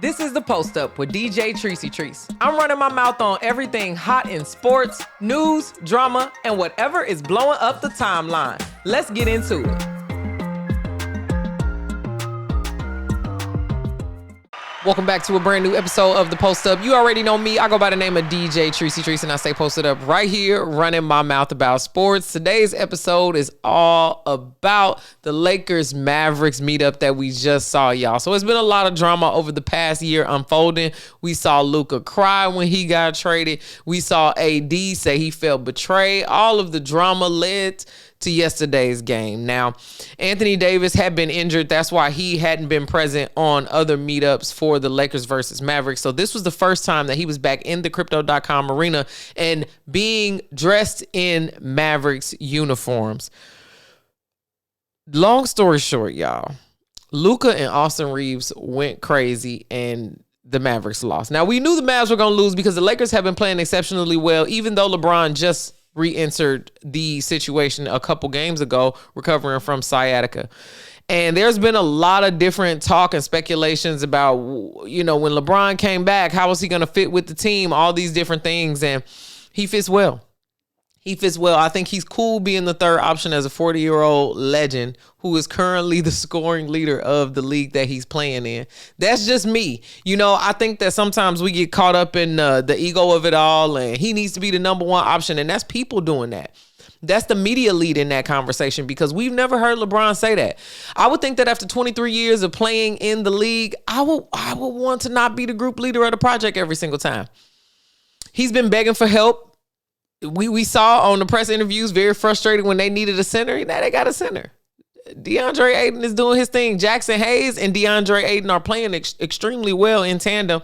This is The Post Up with DJ Trice. I'm running my mouth on everything hot in sports, news, drama, and whatever is blowing up the timeline. Let's get into it. Welcome back to a brand new episode of The Post Up. You already know me. I go by the name of DJ Trice, and I stay posted up right here, running my mouth about sports. Today's episode is all about the Lakers Mavericks meetup that we just saw, y'all. So it's been a lot of drama over the past year unfolding. We saw Luka cry when he got traded. We saw AD say he felt betrayed. All of the drama led to yesterday's game. Now, Anthony Davis had been injured. That's why he hadn't been present on other meetups for the Lakers versus Mavericks. So this was the first time that he was back in the Crypto.com arena and being dressed in Mavericks uniforms. Long story short, y'all, Luka and Austin Reaves went crazy and the Mavericks lost. Now, we knew the Mavs were going to lose because the Lakers have been playing exceptionally well, even though LeBron just re-entered the situation a couple games ago, recovering from sciatica. And there's been a lot of different talk and speculations about, you know, when LeBron came back, how was he going to fit with the team, all these different things. And he fits well. He fits well. I think he's cool being the third option as a 40-year-old legend who is currently the scoring leader of the league that he's playing in. That's just me. You know, I think that sometimes we get caught up in the ego of it all, and he needs to be the number one option, and that's people doing that. That's the media lead in that conversation because we've never heard LeBron say that. I would think that after 23 years of playing in the league, I would want to not be the group leader of the project every single time. He's been begging for help. We saw on the press interviews, very frustrated when they needed a center. Now they got a center. DeAndre Ayton is doing his thing. Jackson Hayes and DeAndre Ayton are playing extremely well in tandem.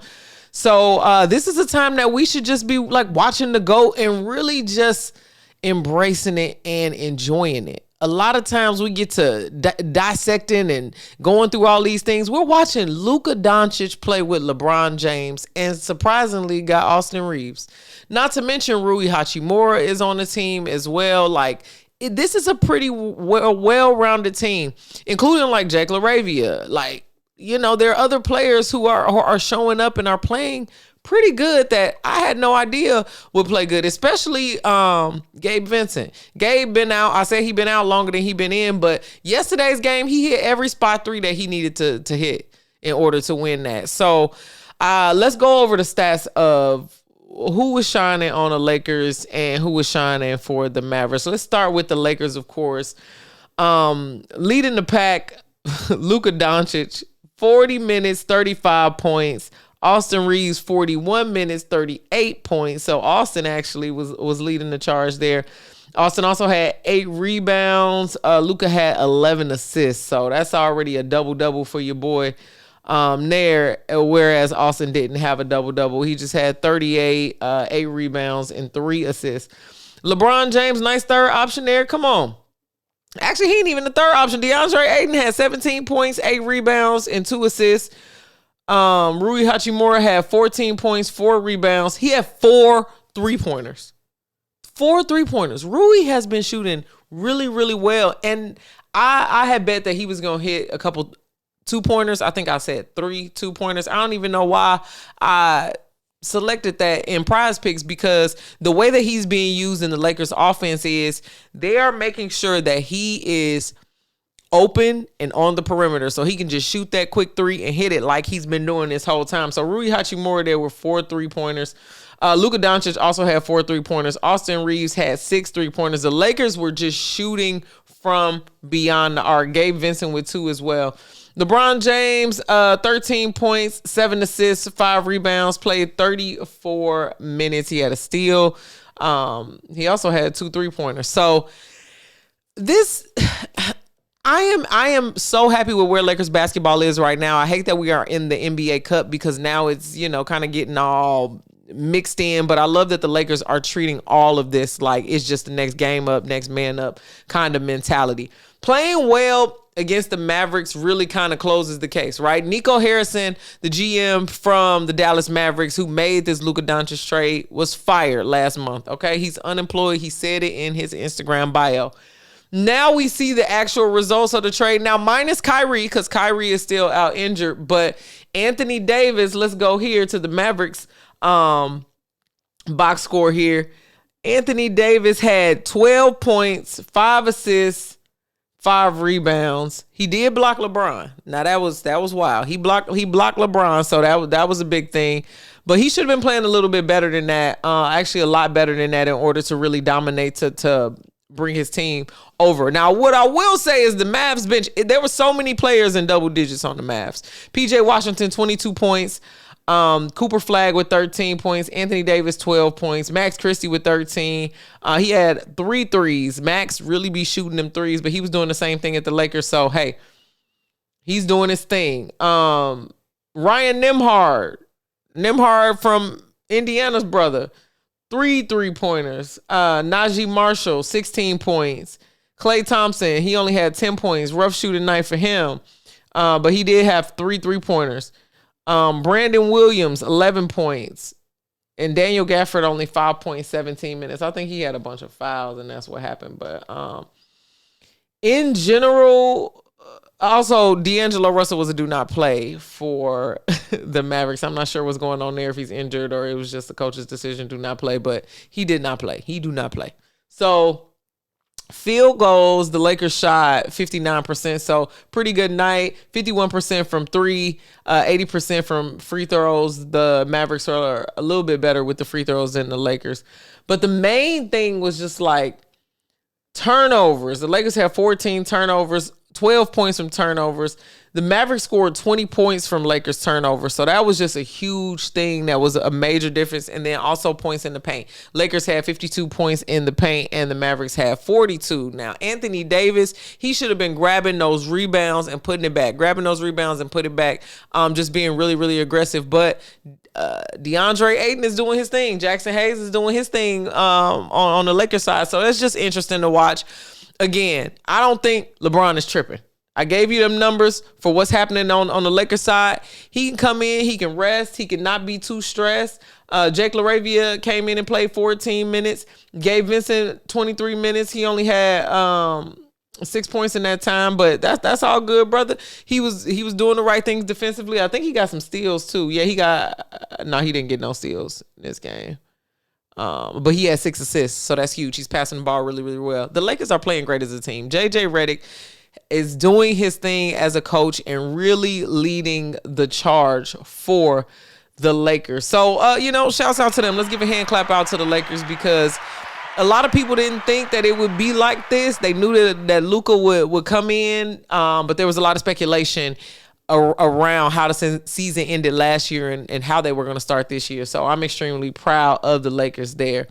So this is a time that we should just be like watching the GOAT and really just embracing it and enjoying it. A lot of times we get to dissecting and going through all these things. We're watching Luka Doncic play with LeBron James and surprisingly got Austin Reaves. Not to mention Rui Hachimura is on the team as well. This is a pretty well-rounded team, including like Jake LaRavia. Like, you know, there are other players who are showing up and are playing pretty good that I had no idea would play good, especially Gabe Vincent. Gabe been out. I said he been out longer than he been in, but yesterday's game, he hit every spot three that he needed to hit in order to win that. So let's go over the stats of who was shining on the Lakers and who was shining for the Mavericks. So let's start with the Lakers, of course. Leading the pack, Luka Doncic, 40 minutes, 35 points. Austin Reaves, 41 minutes, 38 points. So Austin actually was leading the charge there. Austin also had 8 rebounds. Luka had 11 assists. So that's already a double-double for your boy there, whereas Austin didn't have a double-double. He just had 38, 8 rebounds, and 3 assists. LeBron James, nice third option there. Come on. Actually, he ain't even the third option. DeAndre Ayton had 17 points, 8 rebounds, and 2 assists. Rui Hachimura had 14 points, 4 rebounds. He had 4 3-pointers. 4 3-pointers. Rui has been shooting really, really well. And I had bet that he was going to hit a couple 2-pointers. I think I said 3 2-pointers. I don't even know why I selected that in prize picks because the way that he's being used in the Lakers offense is they are making sure that he is open and on the perimeter so he can just shoot that quick 3 and hit it like he's been doing this whole time. So Rui Hachimura there were 4 3-pointers. Luka Doncic also had 4 3-pointers. Austin Reaves had 6 3-pointers. The Lakers were just shooting from beyond the arc. Gabe Vincent with 2 as well. LeBron James, 13 points, 7 assists, 5 rebounds, played 34 minutes. He had a steal. He also had 2 3-pointers. So this, I am so happy with where Lakers basketball is right now. I hate that we are in the NBA Cup because now it's, you know, kind of getting all mixed in, but I love that the Lakers are treating all of this like it's just the next game up, next man up kind of mentality. Playing well against the Mavericks really kind of closes the case, right? Nico Harrison, the GM from the Dallas Mavericks who made this Luka Doncic trade, was fired last month, okay? He's unemployed. He said it in his Instagram bio. Now we see the actual results of the trade. Now, minus Kyrie, because Kyrie is still out injured. But Anthony Davis, let's go here to the Mavericks box score here. Anthony Davis had 12 points, 5 assists, 5 rebounds. He did block LeBron. Now that was wild. He blocked LeBron, so that was a big thing. But he should have been playing a little bit better than that. Actually, a lot better than that in order to really dominate to bring his team over. Now, what I will say is the Mavs bench, there were so many players in double digits on the Mavs. PJ Washington, 22 points. Cooper Flagg with 13 points. Anthony Davis, 12 points. Max Christie with 13. He had 3 threes. Max really be shooting them threes, but he was doing the same thing at the Lakers. So, hey, he's doing his thing. Ryan Nembhard from Indiana's brother, 3 3-pointers. Najee Marshall, 16 points. Klay Thompson, he only had 10 points. Rough shooting night for him. But he did have 3 3-pointers. Brandon Williams, 11 points. And Daniel Gafford, only 5 points, 17 minutes. I think he had a bunch of fouls, and that's what happened. But in general, also, D'Angelo Russell was a do not play for the Mavericks. I'm not sure what's going on there, if he's injured or it was just the coach's decision to not play, but he did not play. He do not play. So, field goals, the Lakers shot 59%, so pretty good night. 51% from 3, 80% from free throws. The Mavericks are a little bit better with the free throws than the Lakers. But the main thing was just like turnovers. The Lakers had 14 turnovers, 12 points from turnovers. The Mavericks scored 20 points from Lakers turnovers. So that was just a huge thing. That was a major difference. And then also points in the paint. Lakers had 52 points in the paint and the Mavericks had 42. Now, Anthony Davis, he should have been grabbing those rebounds and putting it back. Grabbing those rebounds and put it back. Just being really, really aggressive. But DeAndre Ayton is doing his thing. Jackson Hayes is doing his thing on the Lakers side. So that's just interesting to watch. Again, I don't think LeBron is tripping. I gave you them numbers for what's happening on the Lakers side. He can come in, he can rest, he can not be too stressed. Jake LaRavia came in and played 14 minutes, gave Vincent 23 minutes. He only had 6 points in that time, but that's all good, brother. He was doing the right things defensively. I think he got some steals too. Yeah, he didn't get no steals in this game. But he had 6 assists, so that's huge. He's passing the ball really, really well. The Lakers are playing great as a team. JJ Redick is doing his thing as a coach and really leading the charge for the Lakers. So, shouts out to them. Let's give a hand clap out to the Lakers because a lot of people didn't think that it would be like this. They knew that Luka would come in, but there was a lot of speculation around how the season ended last year and how they were going to start this year. So I'm extremely proud of the Lakers there.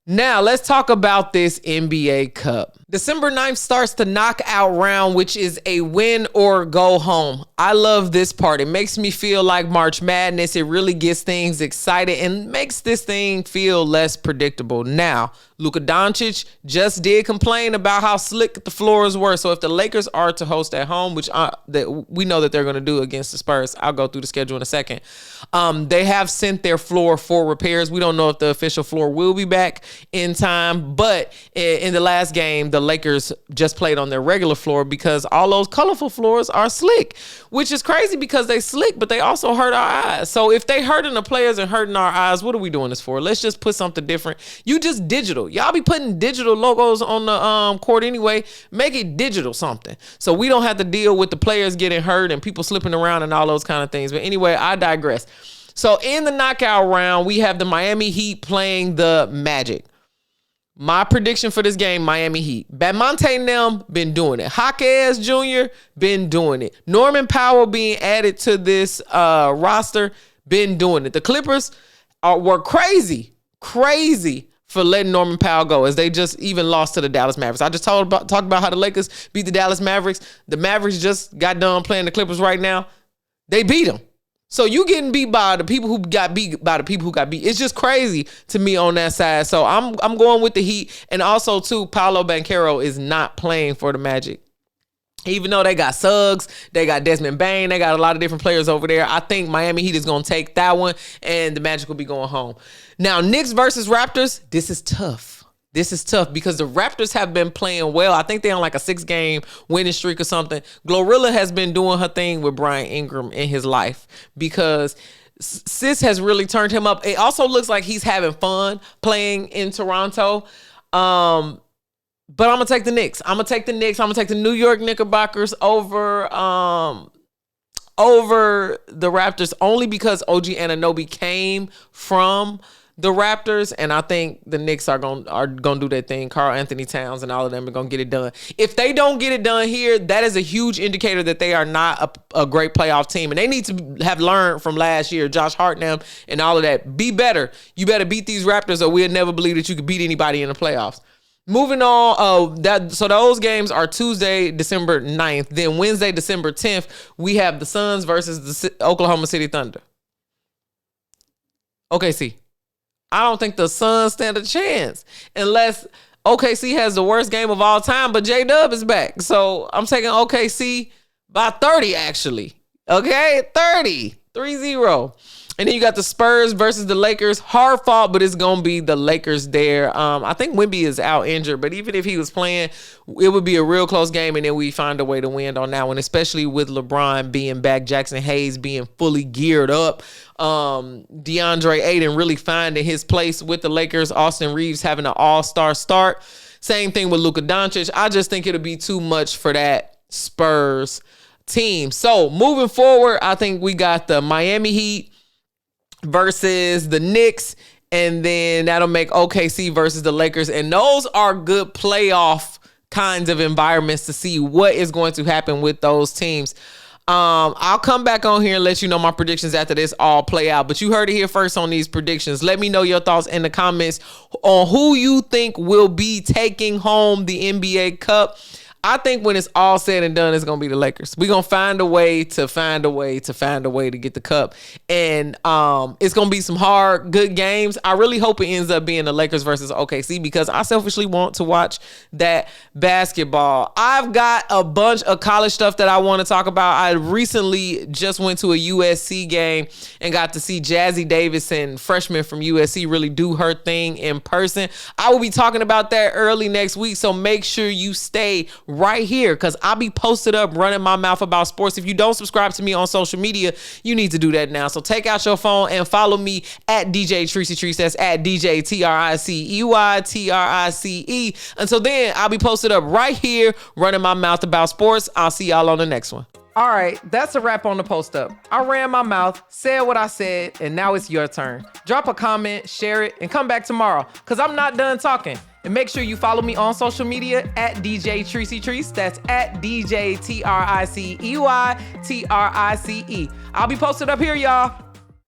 Now, let's talk about this NBA Cup. December 9th starts the knockout round, which is a win or go home. I love this part. It makes me feel like March Madness. It really gets things excited and makes this thing feel less predictable. Now, Luka Doncic just did complain about how slick the floors were. So if the Lakers are to host at home, which that we know that they're going to do against the Spurs, I'll go through the schedule in a second. They have sent their floor for repairs. We don't know if the official floor will be back in time, but in the last game, the Lakers just played on their regular floor because all those colorful floors are slick, which is crazy because they slick, but they also hurt our eyes. So if they hurting the players and hurting our eyes, what are we doing this for? Let's just put something different. You just digital. Y'all be putting digital logos on the court anyway. Make it digital something so we don't have to deal with the players getting hurt and people slipping around and all those kind of things. But anyway, I digress. So in the knockout round, we have the Miami Heat playing the Magic. My prediction for this game, Miami Heat. Bamonte and them been doing it. Jaquez Jr. been doing it. Norman Powell being added to this roster, been doing it. The Clippers were crazy for letting Norman Powell go, as they just even lost to the Dallas Mavericks. I just talked about how the Lakers beat the Dallas Mavericks. The Mavericks just got done playing the Clippers right now. They beat them. So you getting beat by the people who got beat by the people who got beat. It's just crazy to me on that side. So I'm going with the Heat. And also, too, Paolo Banchero is not playing for the Magic. Even though they got Suggs, they got Desmond Bane, they got a lot of different players over there. I think Miami Heat is going to take that one, and the Magic will be going home. Now, Knicks versus Raptors, this is tough. This is tough because the Raptors have been playing well. I think they're on like a 6-game winning streak or something. Glorilla has been doing her thing with Brian Ingram in his life because Sis has really turned him up. It also looks like he's having fun playing in Toronto. But I'm going to take the Knicks. I'm going to take the Knicks. I'm going to take the New York Knickerbockers over the Raptors only because OG Anunoby came from the Raptors, and I think the Knicks are gonna do their thing. Karl Anthony Towns and all of them are gonna get it done. If they don't get it done here, that is a huge indicator that they are not a great playoff team, and they need to have learned from last year, Josh Hartnett and all of that. Be better. You better beat these Raptors, or we'll never believe that you could beat anybody in the playoffs. Moving on, so those games are Tuesday, December 9th. Then Wednesday, December 10th, we have the Suns versus the Oklahoma City Thunder. OKC. I don't think the Suns stand a chance unless OKC has the worst game of all time, but J-Dub is back. So I'm taking OKC by 30, actually. Okay, 30, 3-0. And then you got the Spurs versus the Lakers. Hard fought, but it's going to be the Lakers there. I think Wemby is out injured, but even if he was playing, it would be a real close game, and then we find a way to win on that one, especially with LeBron being back, Jackson Hayes being fully geared up, DeAndre Ayton really finding his place with the Lakers, Austin Reaves having an all-star start. Same thing with Luka Doncic. I just think it'll be too much for that Spurs team. So moving forward, I think we got the Miami Heat versus the Knicks, and then that'll make OKC versus the Lakers. And those are good playoff kinds of environments to see what is going to happen with those teams. I'll come back on here and let you know my predictions after this all play out. But you heard it here first on these predictions. Let me know your thoughts in the comments on who you think will be taking home the NBA Cup. I think when it's all said and done, it's going to be the Lakers. We're going to find a way to get the cup. And it's going to be some hard, good games. I really hope it ends up being the Lakers versus OKC because I selfishly want to watch that basketball. I've got a bunch of college stuff that I want to talk about. I recently just went to a USC game and got to see Jazzy Davison, freshman from USC, really do her thing in person. I will be talking about that early next week, so make sure you stay right here because I'll be posted up running my mouth about sports. If you don't subscribe to me on social media, you need to do that now. So take out your phone and follow me at DJ Trice. That's at DJ TRICEY. Until then, I'll be posted up right here running my mouth about sports. I'll see y'all on the next one. All right, that's a wrap on the post up. I ran my mouth, said what I said, and now it's your turn. Drop a comment, share it, and come back tomorrow because I'm not done talking. And make sure you follow me on social media at DJ Trice. That's at DJ TRICEY. I'll be posted up here, y'all.